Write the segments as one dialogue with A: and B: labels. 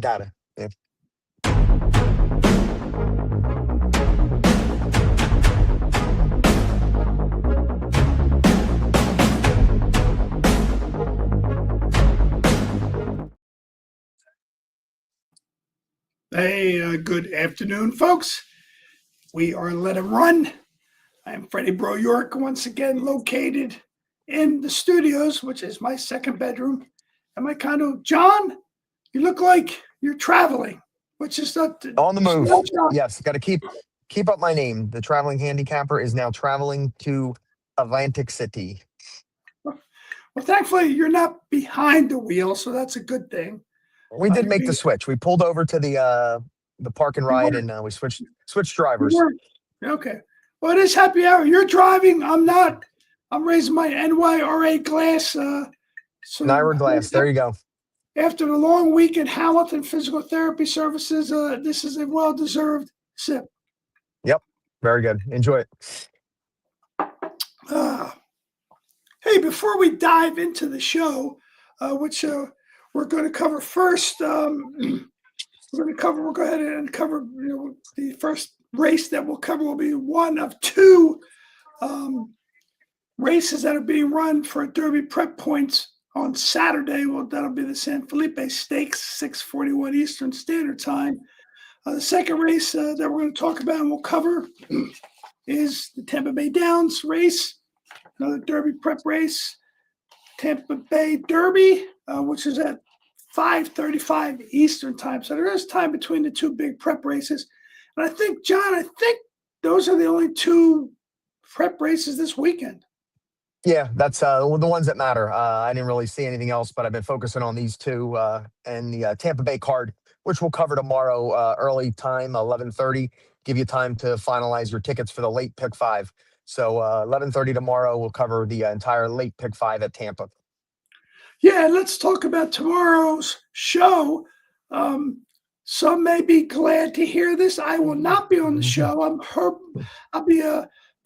A: data. Yeah.
B: Hey, good afternoon, folks. We are Let It Run. I'm Freddie Bro York, once again located in the studios, which is my second bedroom. And my condo, John, you look like you're traveling, which is not
A: On the move. Yes, got to keep up my name. The traveling handicapper is now traveling to Atlantic City.
B: Well, thankfully, you're not behind the wheel, so that's a good thing.
A: We did make the switch. We pulled over to the park and ride, and we switched drivers.
B: Okay. Well, it is happy hour. You're driving. I'm not. I'm raising my NYRA glass. So
A: Naira glass. There you go.
B: After the long week at Hamilton Physical Therapy Services, this is a well-deserved sip.
A: Yep. Very good. Enjoy it.
B: Hey, before we dive into the show, which we're going to cover first, we'll go ahead and cover the first race that we'll cover will be one of two races that are being run for Derby prep points on Saturday. Well, that'll be the San Felipe Stakes, 6:41 Eastern Standard Time. The second race that we're going to talk about and we'll cover is the Tampa Bay Downs race, another Derby prep race, Tampa Bay Derby, which is at 5:35 Eastern Time. So there is time between the two big prep races. And I think, John, those are the only two prep races this weekend.
A: Yeah, that's the ones that matter. I didn't really see anything else, but I've been focusing on these two and the Tampa Bay card, which we'll cover tomorrow early time, 11:30. Give you time to finalize your tickets for the late pick five. So 11:30 tomorrow, we'll cover the entire late pick five at Tampa.
B: Yeah, let's talk about tomorrow's show. Some may be glad to hear this. I will not be on the show. I'll be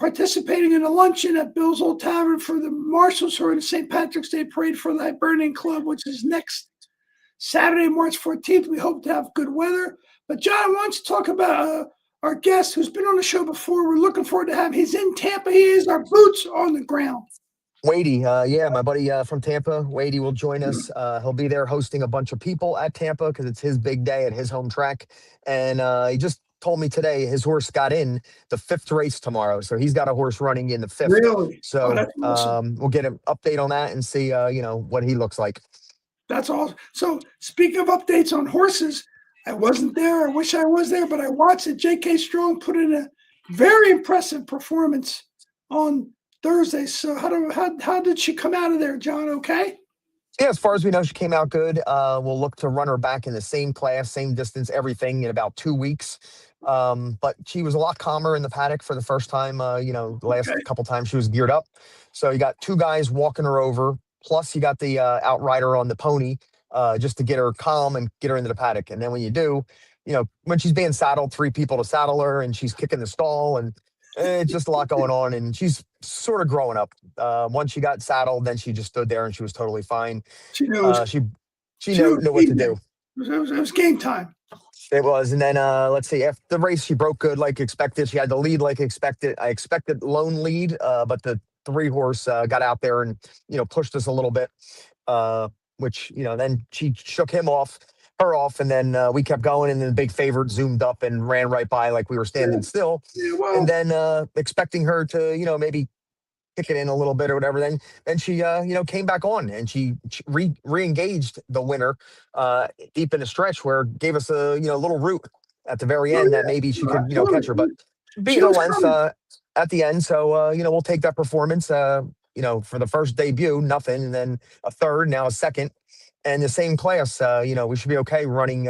B: participating in a luncheon at Bill's Old Tavern for the Marshals who are in the St. Patrick's Day Parade for the Hibernian Club, which is next Saturday, March 14th. We hope to have good weather. But John, why don't you talk about our guest who's been on the show before? We're looking forward to having him. He's in Tampa. He is our boots on the ground.
A: Wadey, yeah, my buddy from Tampa, Wadey will join us. He'll be there hosting a bunch of people at Tampa because it's his big day at his home track. And he just told me today his horse got in the fifth race tomorrow. So he's got a horse running in the fifth.
B: Really?
A: So awesome. We'll get an update on that and see, what he looks like.
B: That's awesome. So speaking of updates on horses, I wasn't there. I wish I was there, but I watched it. J.K. Strong put in a very impressive performance on Thursday. So how did she come out of there, John? Okay?
A: Yeah, as far as we know, she came out good. We'll look to run her back in the same class, same distance, everything in about 2 weeks. But she was a lot calmer in the paddock for the first time. The last couple times she was geared up. So you got two guys walking her over. Plus you got the outrider on the pony just to get her calm and get her into the paddock. And then when you do, when she's being saddled, three people to saddle her and she's kicking the stall and it's just a lot going on, and she's sort of growing up. Once she got saddled, then she just stood there, and she was totally fine. She knew what to do.
B: It was game time.
A: It was, and then let's see. After the race, she broke good like expected. She had the lead like expected. I expected lone lead, but the three horse got out there and pushed us a little bit. Which then she shook her off, and then we kept going, and then the big favorite zoomed up and ran right by like we were standing still.
B: Yeah, well,
A: and then expecting her to maybe kick it in a little bit or whatever, then she came back on, and she re-engaged the winner deep in the stretch where it gave us a little route at the very end that maybe she could catch her, but beat the length at the end. So we'll take that performance for the first debut, nothing, and then a third, now a second. And the same class, we should be okay running,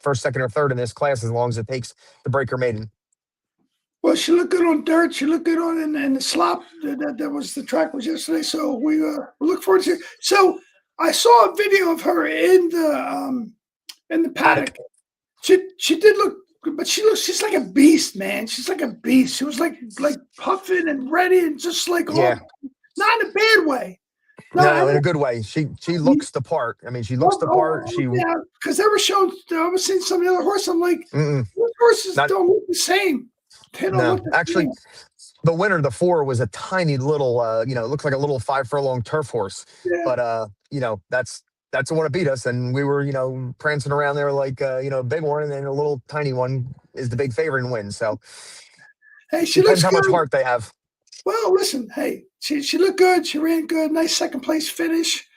A: first, second, or third in this class as long as it takes the breaker maiden.
B: Well, she looked good on dirt. She looked good on in the slop. That was the track was yesterday. So we look forward to it. So I saw a video of her in the paddock. She did look, but she's like a beast, man. She's like a beast. She was like puffing and ready and just like not in a bad way. No,
A: No,
B: I
A: no, in a
B: don't.
A: good way. She looks the part. I mean, she looks the part. She
B: Yeah, because they were showing. I was seeing some of the other horses. I'm like,
A: mm-mm,
B: those horses
A: not
B: don't look the same. They don't
A: no.
B: look the
A: Actually,
B: same.
A: the winner, the four, was a tiny little, it looked like a little 5 furlong turf horse.
B: Yeah.
A: But that's the one that beat us, and we were, prancing around there like, a big one, and then a little tiny one is the big favorite and wins. So
B: Hey, she looks
A: depends how much
B: good.
A: heart they have.
B: Well, listen, hey, she looked good. She ran good. Nice second place finish.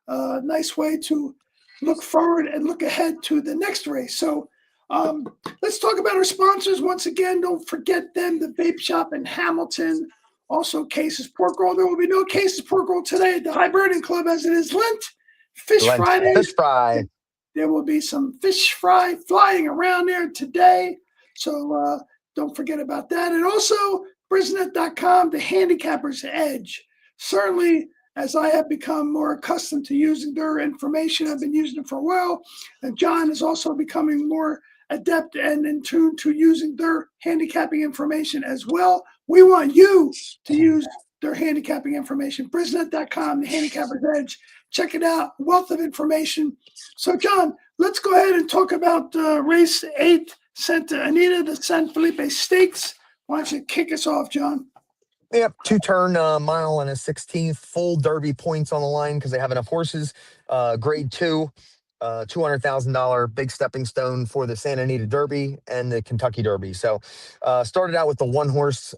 B: Nice way to look forward and look ahead to the next race. So um, let's talk about our sponsors once again. Don't forget them, the Vape Shop in Hamilton. Also, Cases Pork Roll. There will be no Cases Pork Roll today at the Hibernian Club as it is Lent. Fish
A: Lent
B: Fridays.
A: fish fry.
B: There will be some fish fry flying around there today. So don't forget about that. And also, Brisnet.com, the handicapper's edge. Certainly, as I have become more accustomed to using their information, I've been using it for a while. And John is also becoming more adept and in tune to using their handicapping information as well. We want you to use their handicapping information. Brisnet.com, the handicapper's edge. Check it out. Wealth of information. So, John, let's go ahead and talk about race 8, Santa Anita, the San Felipe Stakes. Why don't you kick us off, John?
A: Yep, two-turn mile and a 16th, full Derby points on the line because they have enough horses. Grade 2, $200,000 big stepping stone for the Santa Anita Derby and the Kentucky Derby. So started out with the one horse.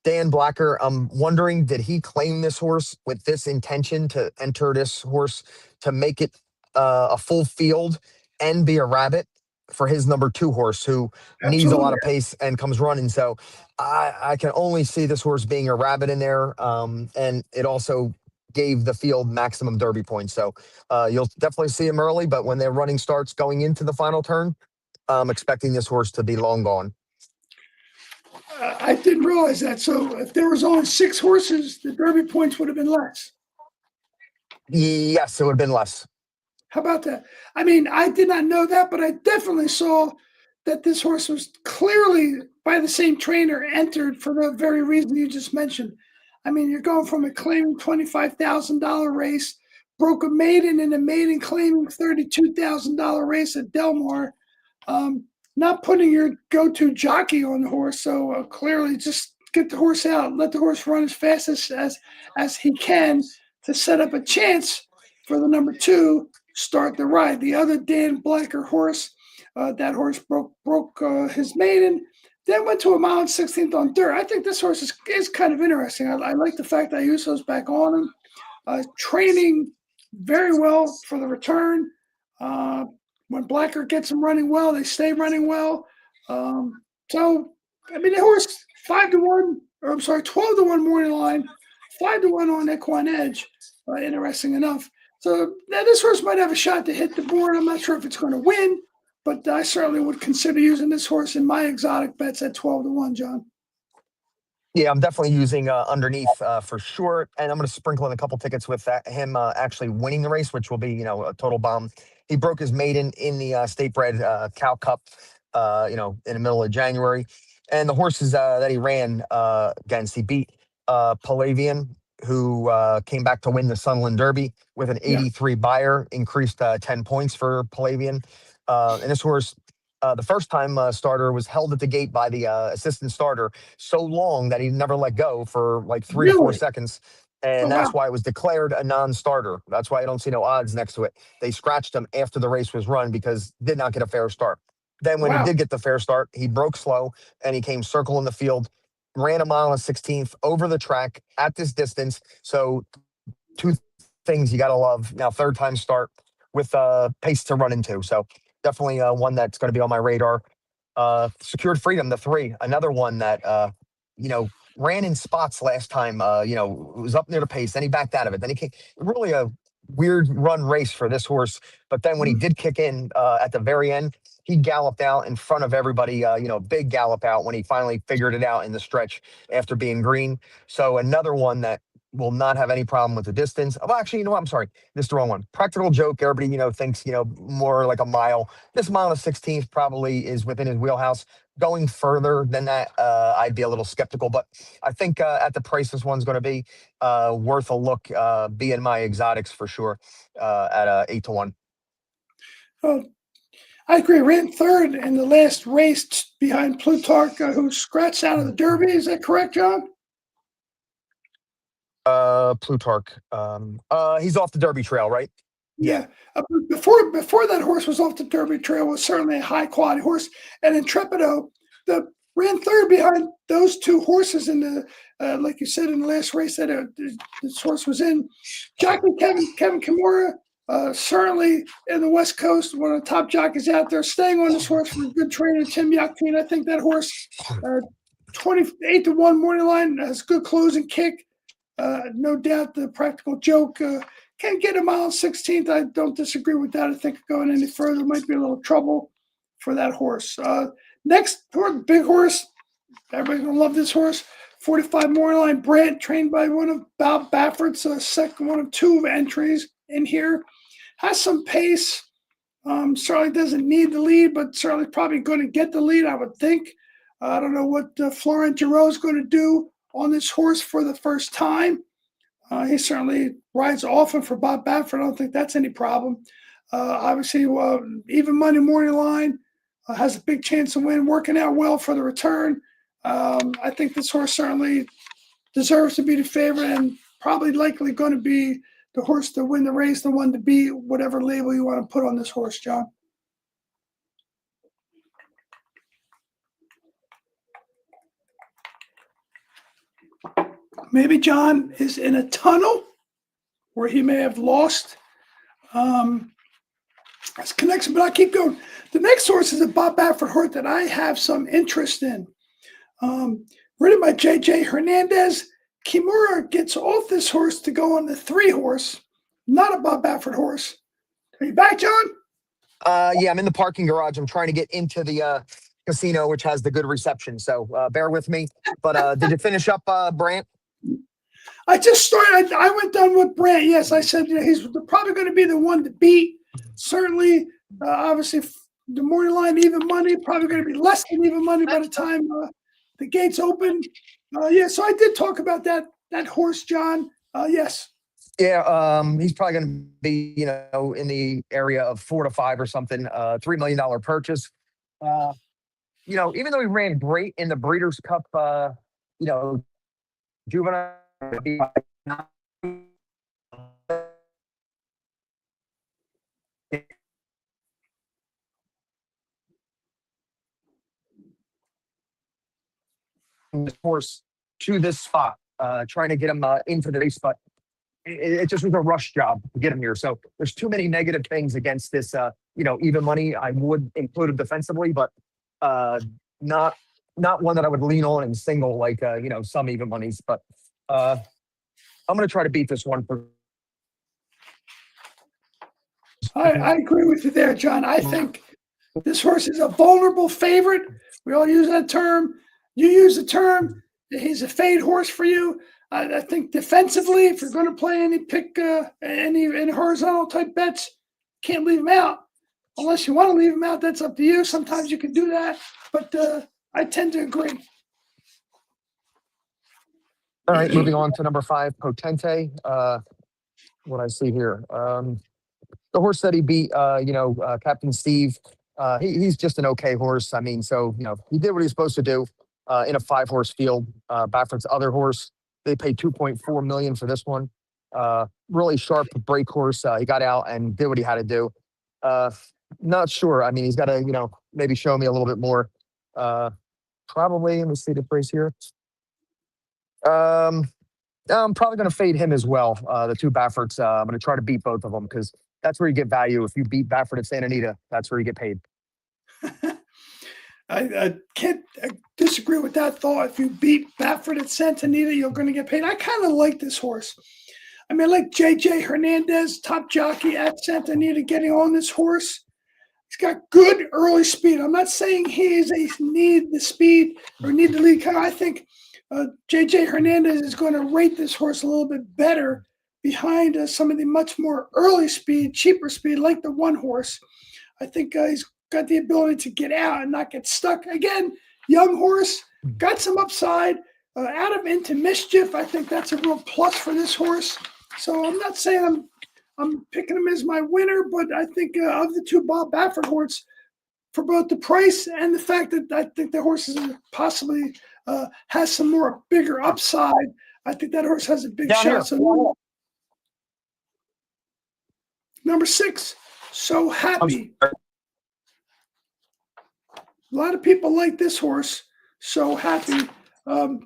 A: Dan Blacker, I'm wondering, did he claim this horse with this intention to enter this horse to make it a full field and be a rabbit for his number 2 horse who needs a lot
B: Absolutely.
A: of pace and comes running? So I can only see this horse being a rabbit in there. And it also gave the field maximum Derby points. So you'll definitely see him early, but when their running starts going into the final turn, I'm expecting this horse to be long gone.
B: I didn't realize that. So, if there was only 6 horses, the Derby points would have been less.
A: Yes, it would have been less.
B: How about that? I mean, I did not know that, but I definitely saw that this horse was clearly by the same trainer entered for the very reason you just mentioned. I mean, you're going from a claiming $25,000 race, broke a maiden in a maiden claiming $32,000 race at Delmar, um, not putting your go-to jockey on the horse. So clearly, just get the horse out, let the horse run as fast as he can to set up a chance for the number 2 start the ride. The other Dan Blacker horse, that horse broke his maiden, then went to a mile and 16th on dirt. I think this horse is kind of interesting. I like the fact that Ayuso's back on him, training very well for the return. Uh, when Blacker gets them running well, they stay running well. So, I mean, the horse 5-1, or I'm sorry, 12-1 morning line, 5-1 on Equine Edge. Interesting enough. So now this horse might have a shot to hit the board. I'm not sure if it's going to win, but I certainly would consider using this horse in my exotic bets at 12-1, John.
A: Yeah, I'm definitely using underneath for sure, and I'm going to sprinkle in a couple tickets with him actually winning the race, which will be a total bomb. He broke his maiden in the State Bred Cow Cup, in the middle of January, and the horses that he ran against, he beat Palavian, who came back to win the Sunland Derby with an
B: Yeah,
A: 83 buyer, increased 10 points for Palavian, and this horse. The first time starter was held at the gate by the assistant starter so long that he never let go for like 3 to 4
B: really?
A: seconds.
B: Oh,
A: And
B: wow.
A: that's why it was declared a non-starter. That's why I don't see no odds next to it. They scratched him after the race was run because did not get a fair start. Then when he
B: Wow.
A: did get the fair start, he broke slow and he came circling the field, ran a mile and 16th over the track at this distance. So 2 things you got to love. Now, third time start with pace to run into. So definitely one that's going to be on my radar. Secured Freedom, the 3, another one that ran in spots last time. Was up near the pace, then he backed out of it. Then he came. Really a weird run race for this horse. But then when he
B: Mhm.
A: did kick in at the very end, he galloped out in front of everybody. Big gallop out when he finally figured it out in the stretch after being green. So another one that will not have any problem with the distance. Well, actually, you know what? I'm sorry. This is the wrong one. Practical Joke. Everybody, thinks, more like a mile. This mile and 16th probably is within his wheelhouse. Going further than that, I'd be a little skeptical. But I think at the price this one's going to be, worth a look. Be in my exotics for sure at 8 to 1.
B: Oh, I agree. Ran third in the last race behind Plutarch, who scratched out of the Derby. Is that correct, John?
A: Plutarch. He's off the Derby Trail, right?
B: Yeah. Before that horse was off the Derby Trail, was certainly a high quality horse. And Intrepido, ran third behind those two horses in the like you said in the last race that this horse was in. Jockey Kevin Kimura, certainly in the West Coast, one of the top jockeys out there, staying on this horse for a good trainer, Tim Yakteen. I think that horse, 28 to 1 morning line, has good closing kick. No doubt the Practical Joke can get a mile 16th. I don't disagree with that. I think going any further might be a little trouble for that horse. Next horse, big horse. Everybody's going to love this horse. 45 morning line Brant, trained by one of Bob Baffert's second one of two entries in here. Has some pace. Certainly doesn't need the lead, but certainly probably going to get the lead, I would think. I don't know what Florent Giroux is going to do on this horse for the first time. He certainly rides often for Bob Baffert. I don't think that's any problem. Obviously, even Monday morning line has a big chance to win, working out well for the return. I think this horse certainly deserves to be the favorite and probably likely going to be the horse to win the race, the one to beat, whatever label you want to put on this horse, John. Maybe John is in a where he may have lost his connection, but I keep going. The next horse is a Bob Baffert horse that I have some interest in. Ridden by J.J. Hernandez, Kimura gets off this horse to go on the 3-horse, not a Bob Baffert horse. Are you back, John?
A: Yeah, I'm in the parking garage. I'm trying to get into the casino, which has the good reception. So bear with me. But did you finish up Brant?
B: I just started. I went down with Brant. Yes, I said he's probably going to be the one to beat. Certainly, obviously, the morning line even money, probably going to be less than even money by the time the gates open. So I did talk about that horse, John. Yes.
A: Yeah, he's probably going to be, in the area of 4 to 5 or something. $3 million purchase. Even though he ran great in the Breeders' Cup, juvenile. Horse to this spot, trying to get him into the race, but it just was a rush job to get him here. So there's too many negative things against this. Even money I would include him defensively, but not one that I would lean on in single like some even monies. But I'm going to try to beat this one.
B: I agree with you there, John. I think this horse is a vulnerable favorite. We all use that term. You use the term. He's a fade horse for you. I think defensively, if you're going to play any horizontal type bets, can't leave him out. Unless you want to leave him out, that's up to you. Sometimes you can do that, but I tend to agree.
A: All right, moving on to number 5, Potente. What I see here, the horse that he beat, Captain Steve. He's just an okay horse. I mean, so he did what he was supposed to do in a 5-horse field. Baffert's other horse, they paid $2.4 million for this one. Really sharp break horse. He got out and did what he had to do. Not sure. I mean, he's got to maybe show me a little bit more. Probably. Let me see the price here. I'm probably going to fade him as well. The 2 Bafferts. I'm going to try to beat both of them because that's where you get value. If you beat Baffert at Santa Anita, that's where you get paid.
B: I can't disagree with that thought. If you beat Baffert at Santa Anita, you're going to get paid. I kind of like this horse. I mean, I like J.J. Hernandez, top jockey at Santa Anita, getting on this horse. He's got good early speed. I'm not saying he need the speed or need the lead. I think JJ Hernandez is going to rate this horse a little bit better behind some of the much more early speed, cheaper speed, like the one horse. I think he's got the ability to get out and not get stuck. Again, young horse, got some upside, out of into mischief. I think that's a real plus for this horse. So I'm not saying I'm picking him as my winner, but I think of the two Bob Baffert horses, for both the price and the fact that I think the horse is possibly has some more bigger upside, I think that horse has a big shot. So number 6, So Happy. A lot of people like this horse, So Happy.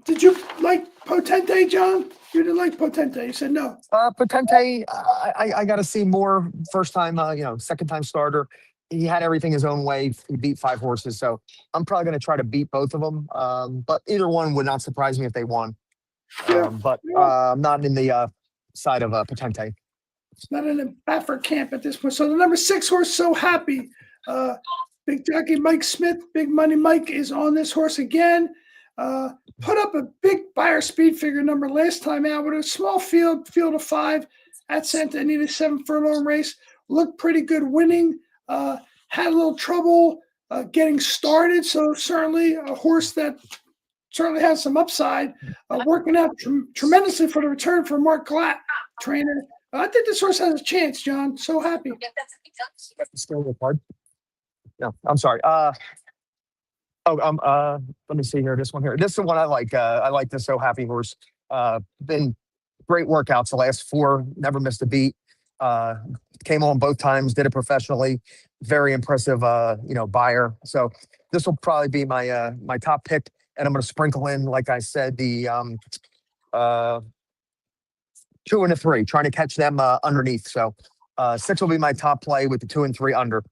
B: Did you like Potente, John? You didn't like Potente. You said no.
A: Potente, I got to see more. First time, second time starter. He had everything his own way. He beat 5 horses, so I'm probably going to try to beat both of them. But either one would not surprise me if they won. But I'm not in the side of Potente.
B: It's not in the Baffert camp at this point. So the number 6 horse, So Happy. Big jockey Mike Smith, Big Money Mike, is on this horse again. Put up a big buyer speed figure number last time out with a small field of 5 at Santa Anita 7 furlong race. Looked pretty good winning. Had a little trouble getting started. So certainly a horse that certainly has some upside. Working out tremendously for the return for Mark Glatt, trainer. I think this horse has a chance, John. So Happy.
A: No, I'm sorry. Let me see here. This one here. This is the one I like. I like the So Happy horse. Been great workouts the last 4. Never missed a beat. Came on both times. Did it professionally. Very impressive. Buyer. So this will probably be my my top pick. And I'm going to sprinkle in, like I said, the 2 and a 3, trying to catch them underneath. So 6 will be my top play with the 2 and 3 under.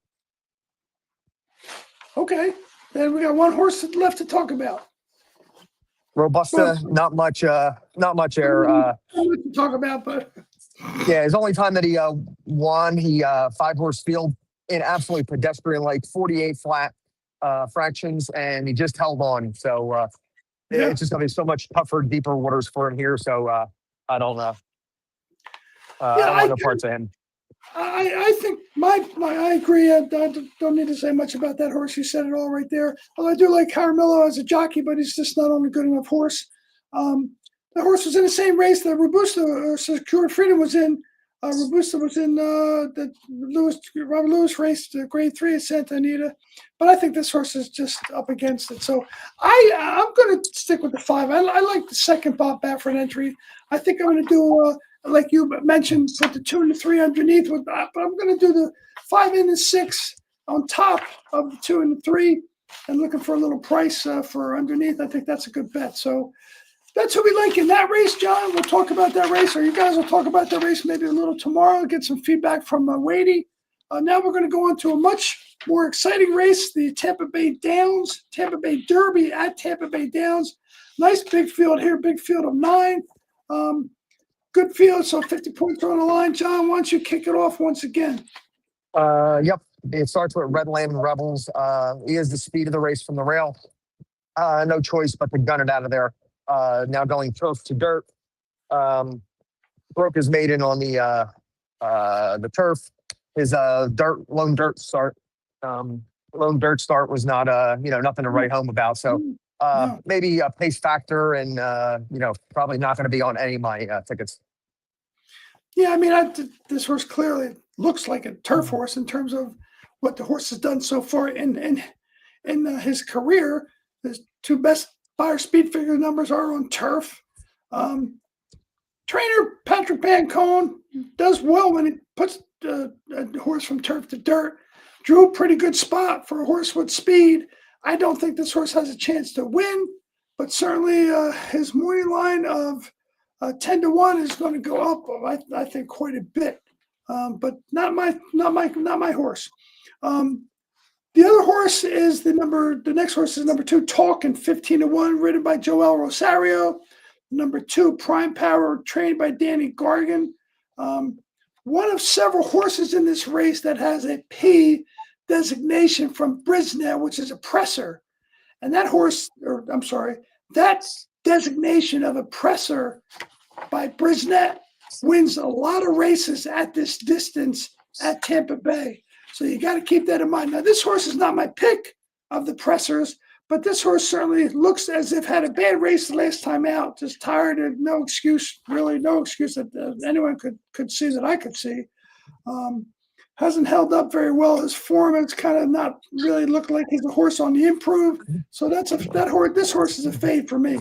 B: Okay. Then we got one horse left to talk about.
A: Robusta, not much air.
B: Not much to talk about, but
A: yeah, his only time that he won, he 5-horse field in absolutely pedestrian-like 48 flat fractions, and he just held on. So it's just going to be so much tougher, deeper waters for him here. So I don't know. I don't want no parts of him.
B: I think I agree. I don't need to say much about that horse. You said it all right there. Although I do like Caramillo as a jockey, but he's just not on a good enough horse. The horse was in the same race that Robusta Secured Freedom was in. Robusta was in the Robert Lewis race, the Grade 3 at Santa Anita. But I think this horse is just up against it. So I'm going to stick with the 5. I like the second Bob Baffert entry. I think I'm going to do like you mentioned, put the 2 and the 3 underneath with that, but I'm going to do the 5 and the 6 on top of the 2 and the 3, and looking for a little price for underneath. I think that's a good bet. So that's who we like in that race, John. We'll talk about that race, or you guys will talk about that race maybe a little tomorrow. Get some feedback from Wadey. Now we're going to go on to a much more exciting race, the Tampa Bay Derby at Tampa Bay Downs. Nice big field here, big field of 9. Good field, so 50 points are on the line. John, why don't you kick it off once again?
A: Yep. It starts with Red Lamb and Rebels. He is the speed of the race from the rail. No choice but to gun it out of there. Now going turf to dirt. Broke his maiden on the turf. His lone dirt start was not nothing to write home about. So maybe a pace factor, and probably not going to be on any of my tickets.
B: Yeah, I mean, this horse clearly looks like a turf horse in terms of what the horse has done so far in his career. His 2 best buyer speed figure numbers are on turf. Trainer Patrick Bancone does well when he puts a horse from turf to dirt. Drew a pretty good spot for a horse with speed. I don't think this horse has a chance to win, but certainly his morning line of 10-1 is going to go up. I think quite a bit, but not my horse. The other horse is the next horse is number 2, Talkin', 15-1, ridden by Joel Rosario. Number 2, Prime Power, trained by Danny Gargan. One of several horses in this race that has a P designation from Brisnet, which is a presser. And that horse, that designation of a presser by Brisnet wins a lot of races at this distance at Tampa Bay. So you got to keep that in mind. Now, this horse is not my pick of the pressers, but this horse certainly looks as if had a bad race the last time out, just tired and no excuse, really no excuse that anyone could see that I could see. Hasn't held up very well. His form is kind of not really looking like he's a horse on the improve. So this horse is a fade for me.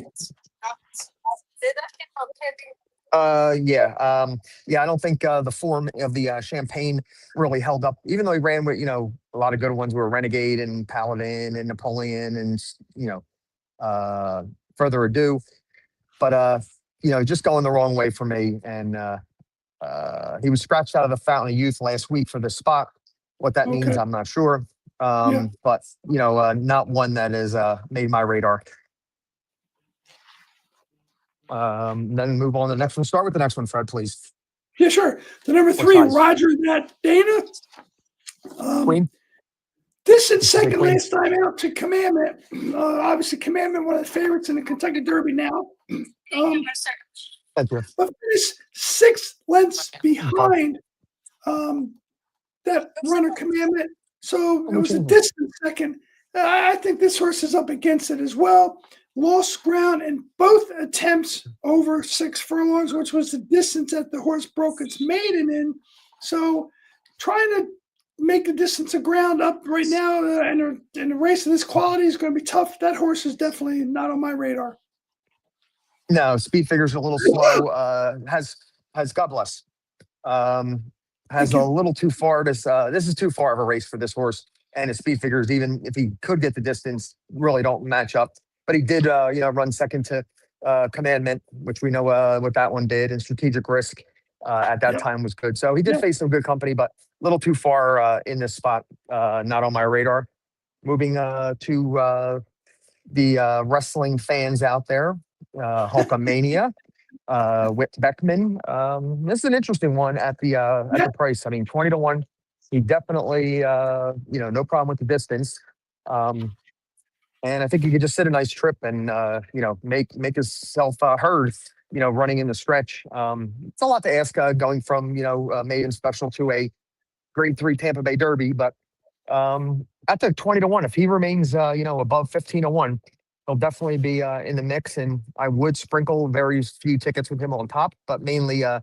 A: Yeah. I don't think the form of the Champagne really held up, even though he ran with a lot of good ones were Renegade and Paladin and Napoleon and Further Ado, but just going the wrong way for me. And he was scratched out of the Fountain of Youth last week for this spot. What that means,
B: Okay.
A: I'm not sure.
B: Yeah.
A: But not one that has made my radar. Then move on to the next one. Start with the next one, Fred, please.
B: Yeah, sure. The number 3, Roger That Dana.
A: Queen.
B: Distance second last time out to Commandment. Obviously, Commandment, one of the favorites in the Kentucky Derby now.
A: Thank you.
B: But finished 6 lengths behind that runner Commandment. So it was a distant second. I think this horse is up against it as well. Lost ground in both attempts over 6 furlongs, which was the distance that the horse broke its maiden in. So trying to make the distance of ground up right now in a race of this quality is going to be tough. That horse is definitely not on my radar.
A: No, speed figure's a little slow. Has God bless. Has a little too far. This is too far of a race for this horse, and his speed figures, even if he could get the distance, really don't match up. But he did, run second to Commandment, which we know what that one did, and Strategic Risk at that time was good. So he did face some good company, but a little too far in this spot, not on my radar. Moving to the wrestling fans out there, Hulkamania, Whit Beckman. This is an interesting one at the price. I mean, 20-1. He definitely, no problem with the distance. And I think he could just sit a nice trip and, make himself heard, running in the stretch. It's a lot to ask going from, maiden special to a grade 3 Tampa Bay Derby. But at the 20-1, if he remains, above 15-1, he'll definitely be in the mix. And I would sprinkle very few tickets with him on top, but mainly, a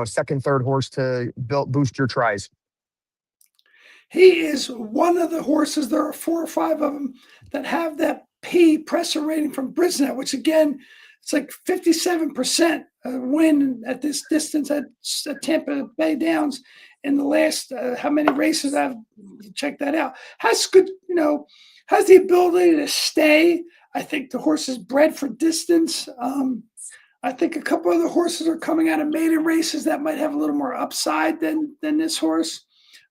A: second, third horse to boost your tries.
B: He is one of the horses. There are 4 or 5 of them that have that P presser rating from Brisnet, which again, it's like 57% win at this distance at Tampa Bay Downs in the last how many races I've checked that out. Has good, has the ability to stay. I think the horse is bred for distance. I think a couple other horses are coming out of maiden races that might have a little more upside than this horse.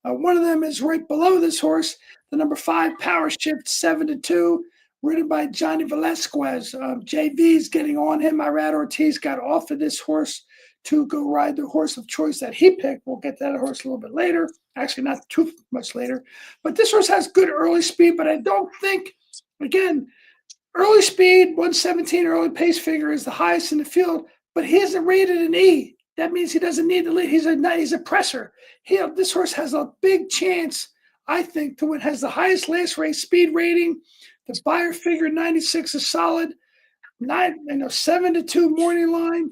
B: One of them is right below this horse, the number 5 Power Shift 7-2, ridden by Johnny Velasquez. JV's getting on him. Irad Ortiz got off of this horse to go ride the horse of choice that he picked. We'll get that horse a little bit later. Actually, not too much later. But this horse has good early speed, but I don't think, again, early speed, 117 early pace figure is the highest in the field, but he isn't rated an E. That means he doesn't need to lead. He's a presser. This horse has a big chance, I think, to win. Has the highest last race speed rating. The buyer figure 96 is solid. 7-2 morning line.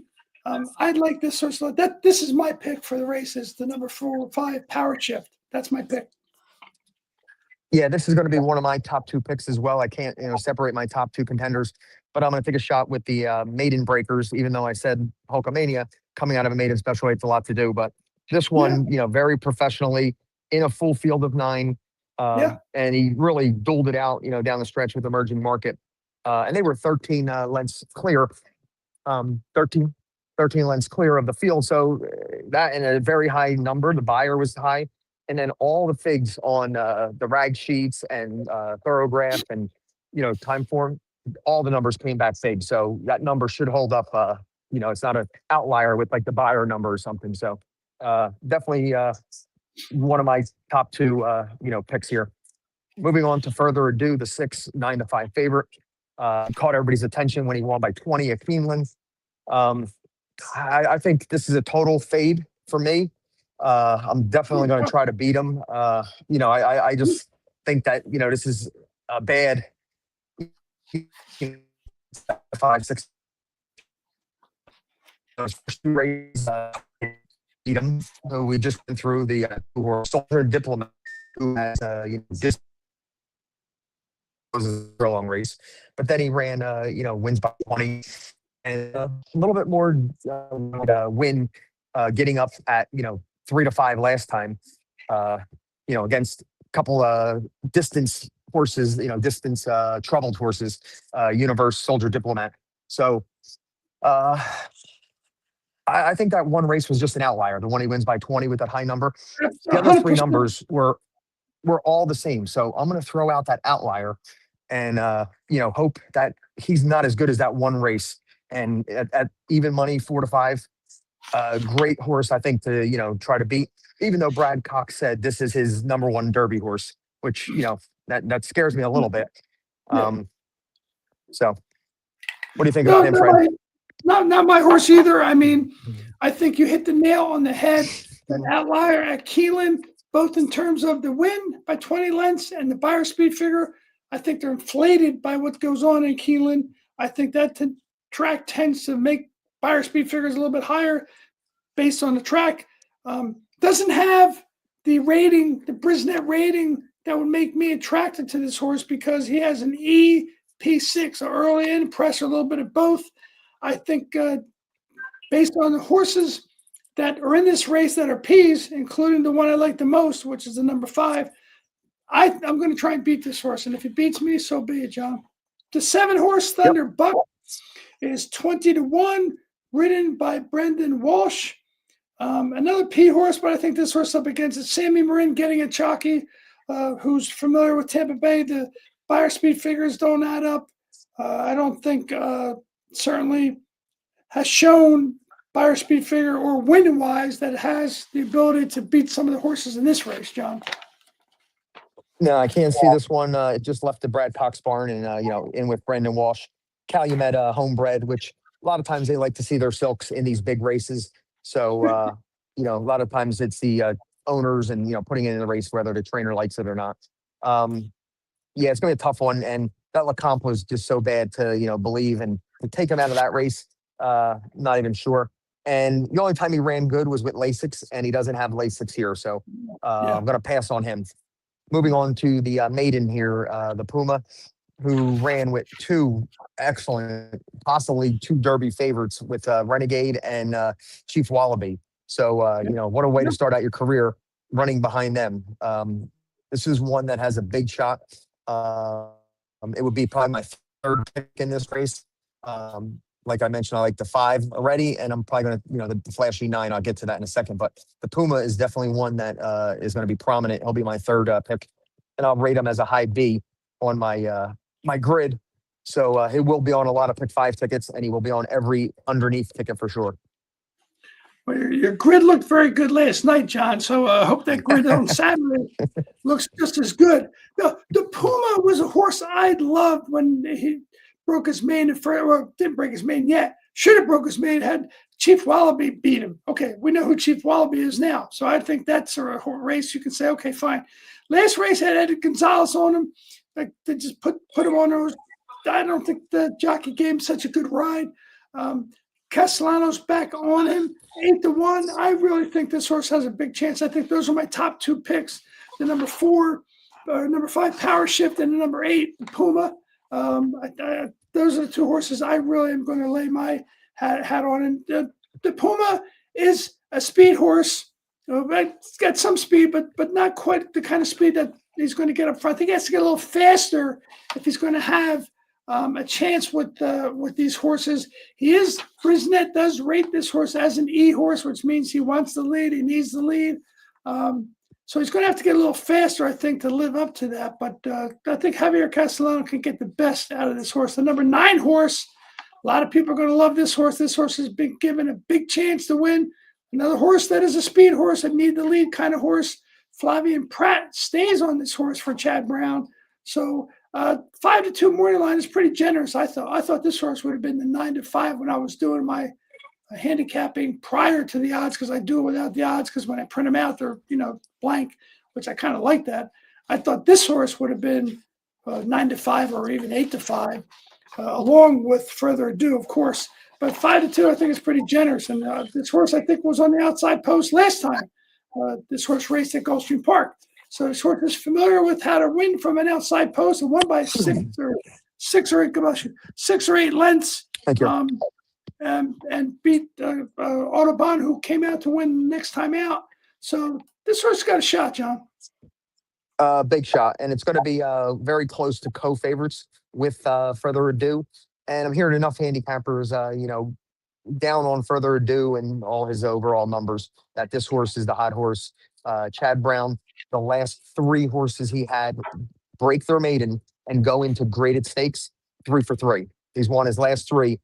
B: I'd like this horse. This is my pick for the races. The number 4 or 5 Power Shift. That's my pick.
A: Yeah, this is going to be one of my top 2 picks as well. I can't, separate my top 2 contenders, but I'm going to take a shot with the maiden breakers, even though I said Hulkamania coming out of a maiden special weight, it's a lot to do. But this one, very professionally in a full field of 9. And he really dueled it out, down the stretch with Emerging Market. And they were 13 lengths clear, 13 lengths clear of the field. So that in a very high number, the buyer was high. And then all the figs on the rag sheets and Thorograph and, time form, all the numbers came back fig. So that number should hold up. It's not an outlier with like the buyer number or something. So definitely one of my top 2, picks here. Moving on to Further Ado, the 6 9-5 favorite. Caught everybody's attention when he won by 20 at Keeneland. Um, I think this is a total fade for me. I'm definitely going to try to beat him. I just think that this is a bad 5, 6 those first 2 races. Beat him. So we just went through the who were soldier diplomat who has this was a long race, but then he ran wins by 20 and a little bit more win getting up at 3 to 5 last time against a couple distance horses, distance troubled horses, Universe, Soldier, Diplomat. So I think that one race was just an outlier, the one he wins by 20 with that high number. The other 3
B: 100%.
A: numbers were all the same. So I'm going to throw out that outlier and hope that he's not as good as that one race. And at even money, 4 to 5, great horse, I think, to try to beat. Even though Brad Cox said this is his number 1 Derby horse, which that scares me a little bit. So, what do you think about him, Fred?
B: Not my horse either. I mean, I think you hit the nail on the head. An outlier at Keeneland, both in terms of the win by 20 lengths and the buyer speed figure. I think they're inflated by what goes on in Keeneland. I think that track tends to make buyer speed figures a little bit higher based on the track. Doesn't have the rating, the Brisnet rating that would make me attracted to this horse because he has an EP6, early in, pressure, a little bit of both. I think based on the horses that are in this race that are P's, including the one I like the most, which is the number 5, I'm going to try and beat this horse. And if he beats me, so be it, John. The 7-horse Thunder Buck is 20-1, ridden by Brendan Walsh. Another P horse, but I think this horse up against it. Sammy Marin getting a chalky, who's familiar with Tampa Bay. The buyer speed figures don't add up. I don't think certainly has shown buyer speed figure or win wise that it has the ability to beat some of the horses in this race, John.
A: No, I can't see this one. It just left the Brad Cox barn and, in with Brendan Walsh. Calumet homebred, which a lot of times they like to see their silks in these big races. So, a lot of times it's the owners and, putting it in the race, whether the trainer likes it or not. It's going to be a tough one. And that LeComte was just so bad to, believe and to take him out of that race. Not even sure. And the only time he ran good was with Lasix, and he doesn't have Lasix here. So I'm going to pass on him. Moving on to the maiden here, the Puma, who ran with 2 excellent, possibly 2 Derby favorites with Renegade and Chief Wallaby. So, what a way to start out your career running behind them. This is one that has a big shot. It would be probably my 3rd pick in this race. Like I mentioned, I like the 5 already, and I'm probably going to, the flashy 9. I'll get to that in a second. But the Puma is definitely one that is going to be prominent. He'll be my 3rd pick, and I'll rate him as a high B on my grid. So he will be on a lot of pick 5 tickets, and he will be on every underneath ticket for sure.
B: Well, your grid looked very good last night, John. So I hope that grid on Saturday looks just as good. The Puma was a horse I loved when he broke his mane didn't break his mane yet. Should have broke his mane had Chief Wallaby beat him. Okay, we know who Chief Wallaby is now. So I think that's a race you can say, okay, fine. Last race had Eddie Gonzalez on him. Like they just put him on those. I don't think the jockey gave him such a good ride. Castellano's back on him, 8-1. I really think this horse has a big chance. I think those are my top 2 picks. The number 5 Power Shift, and the number 8 Puma. Those are the 2 horses I really am going to lay my hat on. And the Puma is a speed horse. It's got some speed, but not quite the kind of speed that he's going to get up front. I think he has to get a little faster if he's going to have a chance with these horses. Brisnet does rate this horse as an E horse, which means he wants the lead. He needs the lead. So he's going to have to get a little faster, I think, to live up to that. But I think Javier Castellano can get the best out of this horse. The number 9 horse, a lot of people are going to love this horse. This horse has been given a big chance to win. Another horse that is a speed horse, a need the lead kind of horse. Flavian Pratt stays on this horse for Chad Brown. So 5-2 morning line is pretty generous. I thought this horse would have been the 9-5 when I was doing my handicapping prior to the odds, because I do it without the odds, because when I print them out, they're blank, which I kind of like that. I thought this horse would have been 9-5 or even 8-5, along with Further Ado, of course. But 5-2, I think, is pretty generous. And this horse, I think, was on the outside post last time. This horse raced at Gulfstream Park. So this horse is familiar with how to win from an outside post, and won by six or eight lengths.
A: Thank you.
B: And beat Audubon, who came out to win next time out. So this horse got a shot, John.
A: Big shot, and it's going to be very close to co-favorites with Further Ado. And I'm hearing enough handicappers, down on Further Ado and all his overall numbers, that this horse is the hot horse. Chad Brown, the last 3 horses he had break their maiden and go into graded stakes, 3 for 3. He's won his last 3,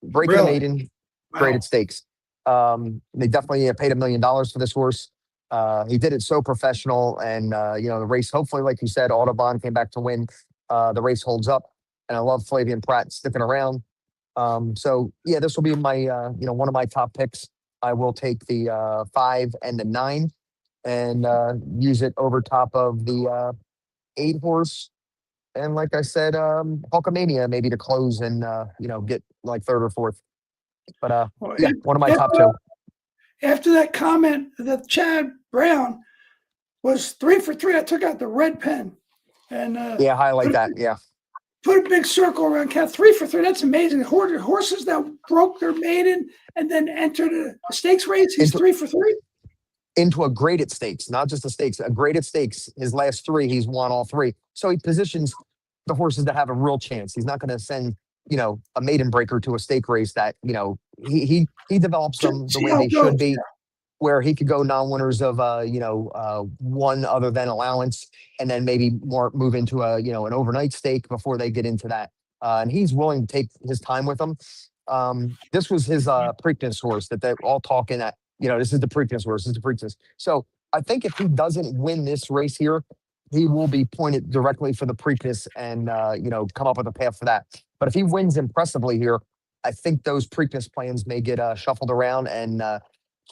A: breaking the maiden, graded stakes. They definitely paid $1 million for this horse. He did it so professional, and the race, hopefully, like you said, Audubon came back to win. The race holds up, and I love Flavian Pratt sticking around. So yeah, this will be my one of my top picks. I will take the 5 and the 9 and use it over top of the 8 horse. And like I said, Hulkamania maybe to close and get like 3rd or 4th. But one of my top 2.
B: After that comment that Chad Brown was 3 for 3, I took out the red pen and
A: highlight that. Yeah,
B: put a big circle around count 3 for 3. That's amazing. Horses that broke their maiden and then entered a stakes race. He's 3 for 3
A: into a graded stakes, not just a stakes, a graded stakes. His last 3, he's won all 3. So he positions the horses that have a real chance. He's not going to send a maiden breaker to a stake race that he develops them the way they should be, where he could go non-winners of one other than allowance, and then maybe more move into an overnight stake before they get into that. And he's willing to take his time with them. This was his Preakness horse that they're all talking at. This is the Preakness horse. This is the Preakness. So I think if he doesn't win this race here, he will be pointed directly for the Preakness and come up with a path for that. But if he wins impressively here, I think those Preakness plans may get shuffled around, and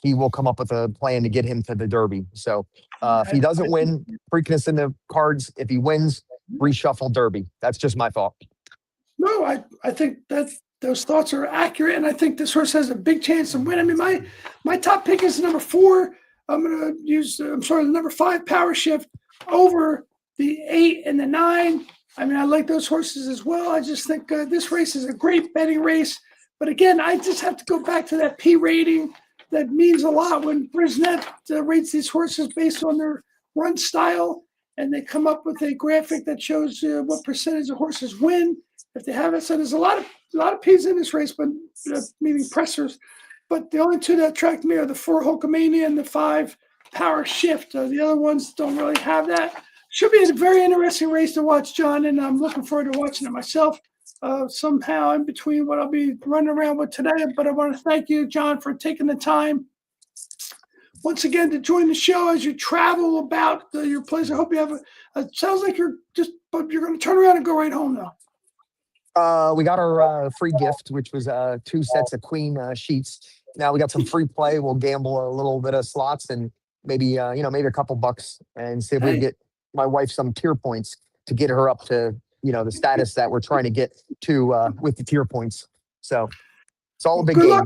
A: he will come up with a plan to get him to the Derby. So if he doesn't win, Preakness in the cards. If he wins, reshuffle Derby. That's just my thought.
B: No, I think those thoughts are accurate, and I think this horse has a big chance to win. I mean, my top pick is number 4. I'm going to use the number 5 Power Shift over the 8 and the 9. I mean, I like those horses as well. I just think this race is a great betting race. But again, I just have to go back to that P rating. That means a lot when Brisnet rates these horses based on their run style, and they come up with a graphic that shows what percentage of horses win if they have it. So there's a lot of P's in this race, but meaning pressers. But the only 2 that attract me are the 4 Hulkamania and the 5 Power Shift. The other ones don't really have that. Should be a very interesting race to watch, John, and I'm looking forward to watching it myself. Somehow in between what I'll be running around with today. But I want to thank you, John, for taking the time once again to join the show as you travel about your place. I hope you have it sounds like you're going to turn around and go right home now.
A: We got our free gift, which was 2 sets of queen sheets. Now we got some free play. We'll gamble a little bit of slots and maybe maybe a couple bucks, and see if we can get my wife some tier points to get her up to the status that we're trying to get to with the tier points. So it's all a big game.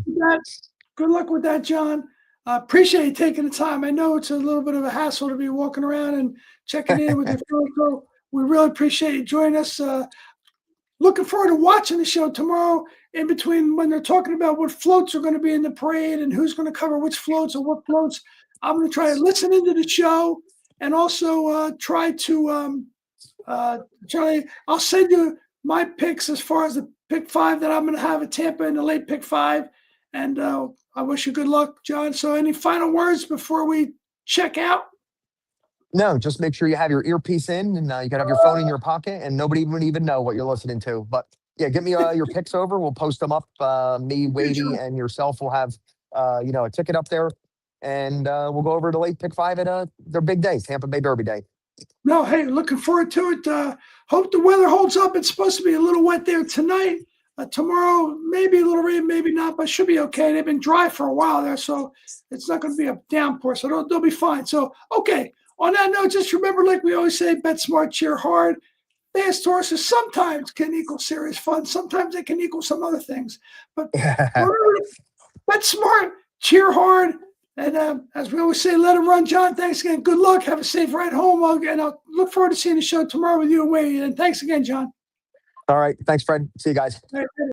B: Good luck with that, John. I appreciate you taking the time. I know it's a little bit of a hassle to be walking around and checking in with your photo. We really appreciate you joining us. Looking forward to watching the show tomorrow, in between when they're talking about what floats are going to be in the parade and who's going to cover which floats or what floats. I'm going to try to listen into the show, and also try to Charlie, I'll send you my picks as far as the pick 5 that I'm going to have at Tampa in the late pick 5. And I wish you good luck, John. So any final words before we check out?
A: No, just make sure you have your earpiece in, and you got to have your phone in your pocket, and nobody would even know what you're listening to. But yeah, get me your picks over. We'll post them up. Me, Wavy, and yourself will have a ticket up there, and we'll go over to late pick 5 at their big day, Tampa Bay Derby Day.
B: No, hey, looking forward to it. Hope the weather holds up. It's supposed to be a little wet there tonight. Tomorrow, maybe a little rain, maybe not, but should be okay. They've been dry for a while there, so it's not going to be a downpour, so they'll be fine. So, okay, on that note, just remember, like we always say, bet smart, cheer hard. Fast horses sometimes can equal serious fun. Sometimes they can equal some other things. But remember, bet smart, cheer hard, and as we always say, let them run. John, thanks again. Good luck. Have a safe ride home. And I'll look forward to seeing the show tomorrow with you and Wayne. And thanks again, John.
A: All right. Thanks, Fred. See you guys.
B: All right.